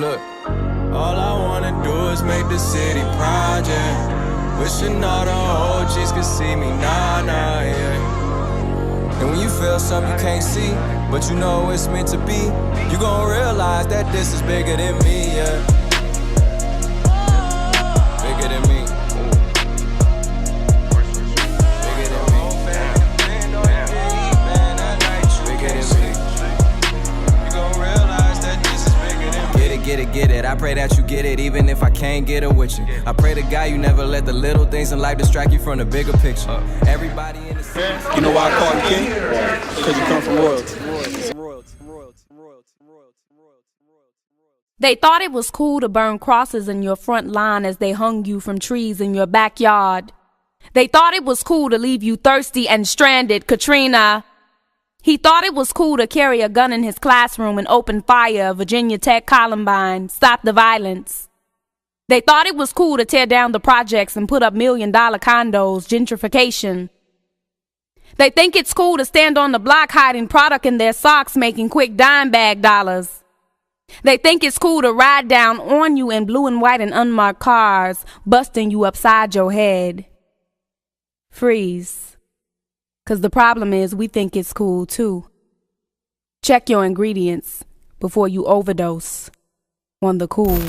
Look, all I wanna do is make the city project. Wishing all the OGs could see me, nah, yeah. And when you feel something you can't see, but you know it's meant to be, you gon' realize that this is bigger than me, yeah. Bigger than me. Get it, I pray that you get it, even if I can't get it with you. I pray to God you never let the little things in life distract you from the bigger picture. Everybody in the city. You know why I call you king? Because you come from royalty. They thought it was cool to burn crosses in your front lawn as they hung you from trees in your backyard. They thought it was cool to leave you thirsty and stranded, Katrina. He thought it was cool to carry a gun in his classroom and open fire, Virginia Tech Columbine, stop the violence. They thought it was cool to tear down the projects and put up $1 million condos, gentrification. They think it's cool to stand on the block hiding product in their socks, making quick dime bag dollars. They think it's cool to ride down on you in blue and white and unmarked cars, busting you upside your head. Freeze. 'Cause the problem is we think it's cool too. Check your ingredients before you overdose on the cool.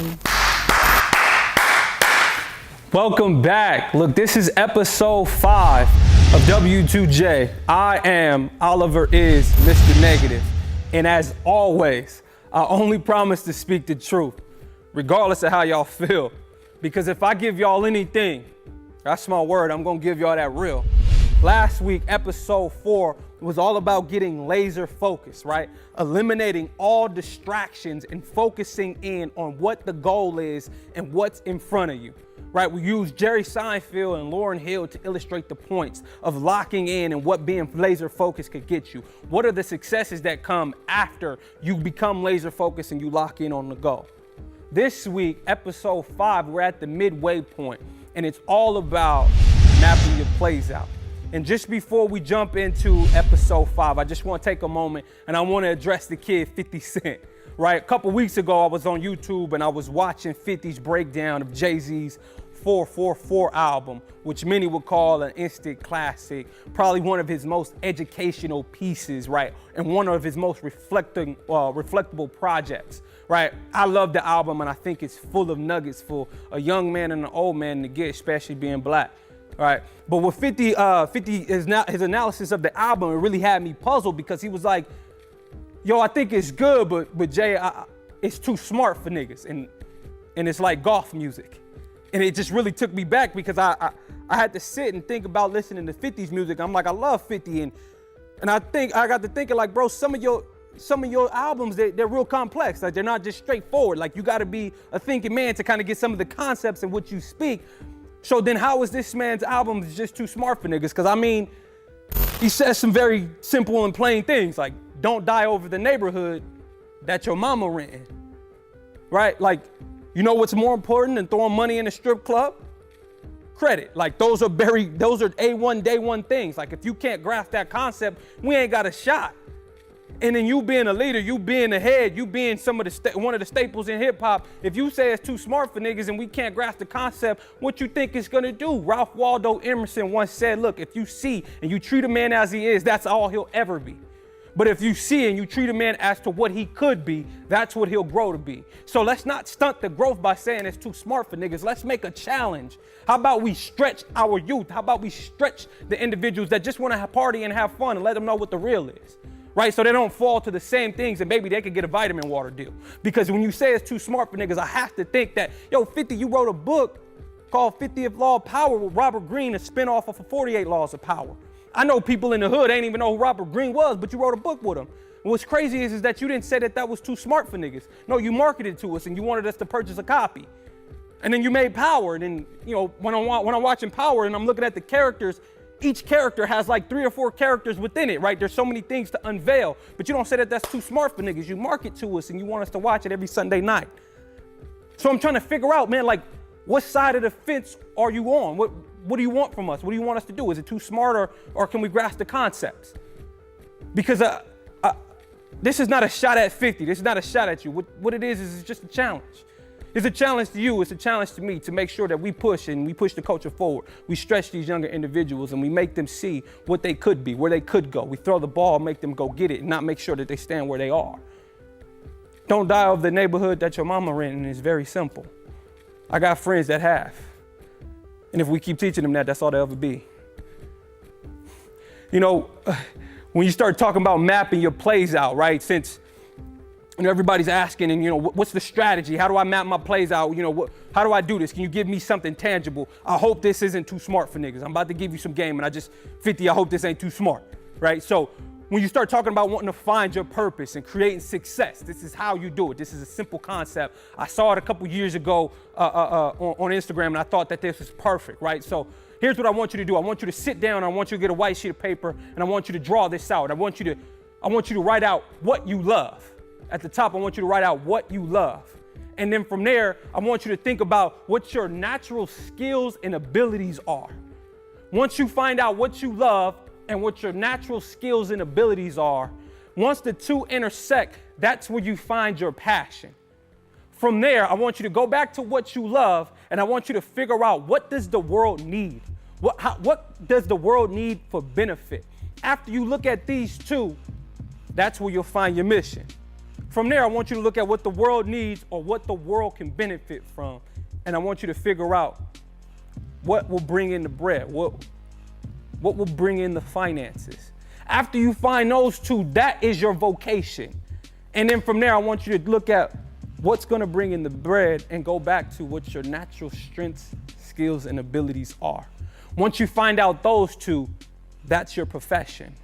Welcome back. Look, this is episode 5 of W2J. I am Oliver is Mr. Negative. And as always, I only promise to speak the truth, regardless of how y'all feel. Because if I give y'all anything, that's my word, I'm gonna give y'all that real. Last week, episode 4, was all about getting laser focused, right? Eliminating all distractions and focusing in on what the goal is and what's in front of you, right? We used Jerry Seinfeld and Lauryn Hill to illustrate the points of locking in and what being laser focused could get you. What are the successes that come after you become laser focused and you lock in on the goal? This week, episode 5, we're at the midway point, and it's all about mapping your plays out. And just before we jump into episode 5, I just want to take a moment and I want to address the kid 50 Cent, right? A couple weeks ago, I was on YouTube and I was watching 50's breakdown of Jay-Z's 444 album, which many would call an instant classic, probably one of his most educational pieces, right? And one of his most reflectable projects, right? I love the album and I think it's full of nuggets for a young man and an old man to get, especially being black. All right, but with 50, his analysis of the album, it really had me puzzled because he was like, yo, I think it's good, but Jay, it's too smart for niggas. And it's like golf music. And it just really took me back because I had to sit and think about listening to 50's music. I'm like, I love 50. And I got to thinking like, bro, some of your albums, they're real complex. Like they're not just straightforward. Like you got to be a thinking man to kind of get some of the concepts in which you speak. So then how is this man's album just too smart for niggas? Because I mean, he says some very simple and plain things like, don't die over the neighborhood that your mama renting, right? Like, you know what's more important than throwing money in a strip club? Credit. Like those are A1 day one things. Like if you can't grasp that concept, we ain't got a shot. And then you being a leader, you being the head, you being one of the staples in hip hop. If you say it's too smart for niggas and we can't grasp the concept, what you think it's gonna do? Ralph Waldo Emerson once said, look, if you see and you treat a man as he is, that's all he'll ever be. But if you see and you treat a man as to what he could be, that's what he'll grow to be. So let's not stunt the growth by saying it's too smart for niggas. Let's make a challenge. How about we stretch our youth? How about we stretch the individuals that just wanna party and have fun and let them know what the real is? Right, so they don't fall to the same things and maybe they could get a vitamin water deal. Because when you say it's too smart for niggas, I have to think that, yo, 50, you wrote a book called 50th Law of Power with Robert Greene, a spinoff of 48 Laws of Power. I know people in the hood ain't even know who Robert Greene was, but you wrote a book with him. And what's crazy is that you didn't say that was too smart for niggas. No, you marketed to us and you wanted us to purchase a copy. And then you made Power. And then, you know, when I'm watching Power and I'm looking at the characters, each character has like 3 or 4 characters within it, right? There's so many things to unveil, but you don't say that that's too smart for niggas. You market to us and you want us to watch it every Sunday night. So I'm trying to figure out, man, like what side of the fence are you on? What do you want from us? What do you want us to do? Is it too smart or can we grasp the concepts? Because this is not a shot at 50. This is not a shot at you. What it is it's just a challenge. It's a challenge to you. It's a challenge to me to make sure that we push the culture forward. We stretch these younger individuals and we make them see what they could be, where they could go. We throw the ball, make them go get it, and not make sure that they stand where they are. Don't die of the neighborhood that your mama ran in. It's very simple. I got friends that have. And if we keep teaching them that, that's all they'll ever be. You know, when you start talking about mapping your plays out, right? Since everybody's asking, and what's the strategy? How do I map my plays out? How do I do this? Can you give me something tangible? I hope this isn't too smart for niggas. I'm about to give you some game, and 50, I hope this ain't too smart, right? So when you start talking about wanting to find your purpose and creating success, this is how you do it. This is a simple concept. I saw it a couple years ago on Instagram, and I thought that this was perfect, right? So here's what I want you to do. I want you to sit down. I want you to get a white sheet of paper, and I want you to draw this out. I want you to write out what you love. At the top, I want you to write out what you love. And then from there, I want you to think about what your natural skills and abilities are. Once you find out what you love and what your natural skills and abilities are, once the two intersect, that's where you find your passion. From there, I want you to go back to what you love, and I want you to figure out, what does the world need? What does the world need for benefit? After you look at these two, that's where you'll find your mission. From there, I want you to look at what the world needs or what the world can benefit from, and I want you to figure out what will bring in the bread, what will bring in the finances. After you find those two, that is your vocation. And then from there, I want you to look at what's going to bring in the bread and go back to what your natural strengths, skills, and abilities are. Once you find out those two, that's your profession.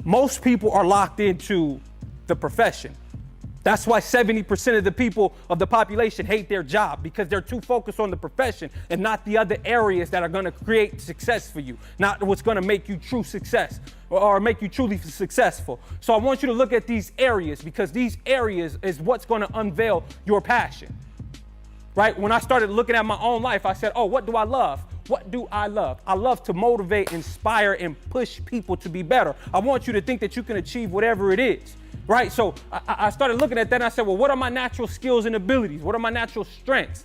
Most people are locked into the profession. That's why 70% of the people of the population hate their job, because they're too focused on the profession and not the other areas that are going to create success for you, not what's going to make you true success or make you truly successful. So I want you to look at these areas, because these areas is what's going to unveil your passion, right? When I started looking at my own life, I said, oh, what do I love? What do I love? I love to motivate, inspire, and push people to be better. I want you to think that you can achieve whatever it is. Right, so I started looking at that, and I said, well, what are my natural skills and abilities? What are my natural strengths?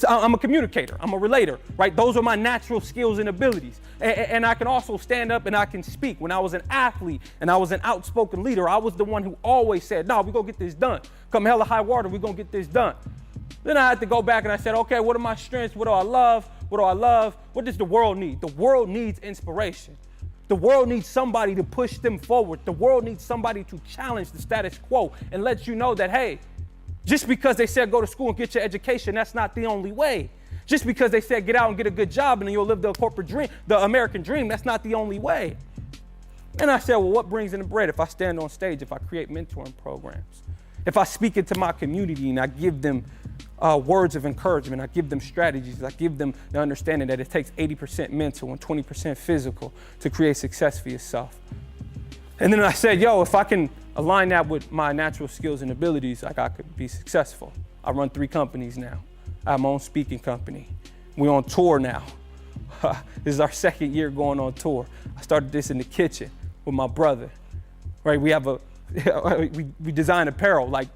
I'm a communicator, I'm a relator, right? Those are my natural skills and abilities. And I can also stand up and I can speak. When I was an athlete and I was an outspoken leader, I was the one who always said, no, we're gonna get this done. Come hell or high water, we're gonna get this done. Then I had to go back and I said, okay, what are my strengths? What do I love? What do I love? What does the world need? The world needs inspiration. The world needs somebody to push them forward. The world needs somebody to challenge the status quo and let you know that, hey, just because they said go to school and get your education, that's not the only way. Just because they said get out and get a good job and then you'll live the corporate dream, the American dream, that's not the only way. And I said, well, what brings in the bread? If I stand on stage, if I create mentoring programs, if I speak into my community and I give them words of encouragement, I give them strategies, I give them the understanding that it takes 80% mental and 20% physical to create success for yourself. And then I said, yo, if I can align that with my natural skills and abilities, I could be successful. I run 3 companies now. I have my own speaking company. We're on tour now. This is our 2nd year going on tour. I started this in the kitchen with my brother, right? We have we design apparel, like,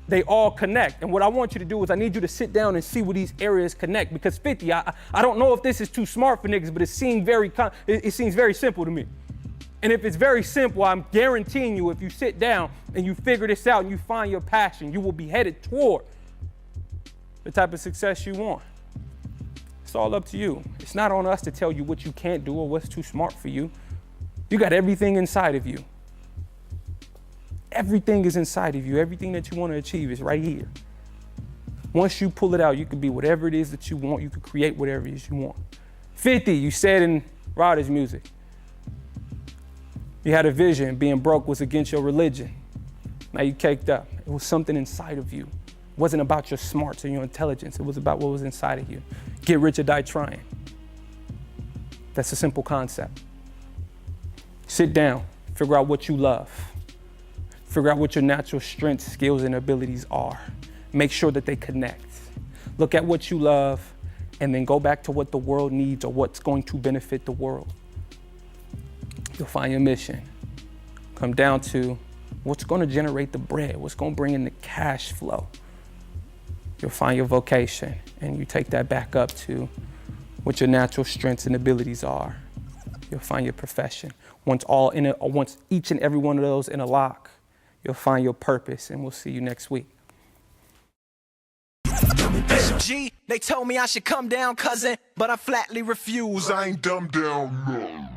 they all connect. And what I want you to do is I need you to sit down and see where these areas connect, because 50, I don't know if this is too smart for niggas, but it seems very simple to me. And if it's very simple, I'm guaranteeing you, if you sit down and you figure this out and you find your passion, you will be headed toward the type of success you want. It's all up to you. It's not on us to tell you what you can't do or what's too smart for you. You got everything inside of you. Everything is inside of you. Everything that you want to achieve is right here. Once you pull it out, you can be whatever it is that you want. You can create whatever it is you want. 50, you said in Rodder's music, you had a vision. Being broke was against your religion. Now you caked up. It was something inside of you. It wasn't about your smarts or your intelligence. It was about what was inside of you. Get rich or die trying. That's a simple concept. Sit down, figure out what you love. Figure out what your natural strengths, skills, and abilities are. Make sure that they connect. Look at what you love, and then go back to what the world needs or what's going to benefit the world. You'll find your mission. Come down to what's going to generate the bread, what's going to bring in the cash flow. You'll find your vocation, and you take that back up to what your natural strengths and abilities are. You'll find your profession. Once each and every one of those interlock, you'll find your purpose, and we'll see you next week. G, they told me I should come down, cousin, but I flatly refuse. I ain't dumbed down, no.